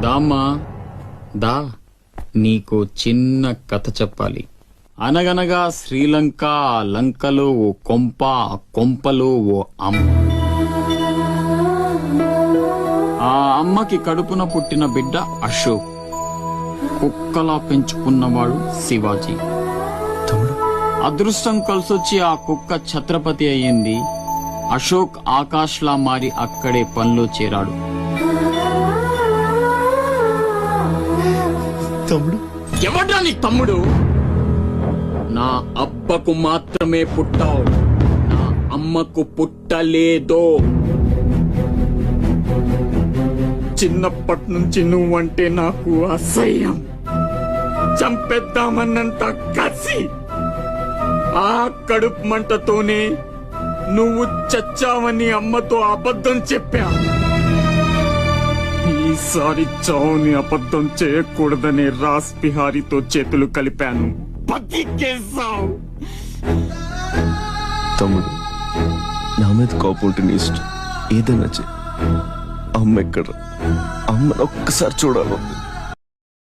దామ్మా దా, నీకు చిన్న కథ చెప్పాలి. అనగనగా శ్రీలంక, లంకలో ఓ కొంప, కొంపలో ఓ అమ్మ. ఆ అమ్మకి కడుపున పుట్టిన బిడ్డ అశోక్. కుక్కలా పెంచుకున్నవాడు శివాజీ. అదృష్టం కలిసొచ్చి ఆ కుక్క ఛత్రపతి అయ్యింది. అశోక్ ఆకాష్లా మారి అక్కడే పనిలో చేరాడు. తమ్ముడు ఎవడ్రా నీ తమ్ముడు? నా అబ్బకు మాత్రమే పుట్టావు, నా అమ్మకు పుట్టలేదో. చిన్నప్పటి నుంచి నువ్వంటే నాకు అసహ్యం, చంపేద్దామన్నంత కసి. ఆ కడుపు మంటతోనే నువ్వు చచ్చావని అమ్మతో అబద్ధం చెప్పా. ఈసారి చావుని అబద్ధం చేయకూడదని రాస్ బిహారీతో చేతులు కలిపాను. బతికేసావు. తమ్ముడు, నా మీద కోపం ఉంటే నీ ఇష్టం, ఏదైనా అమ్మ ఎక్కడ? అమ్మను ఒక్కసారి చూడాలి.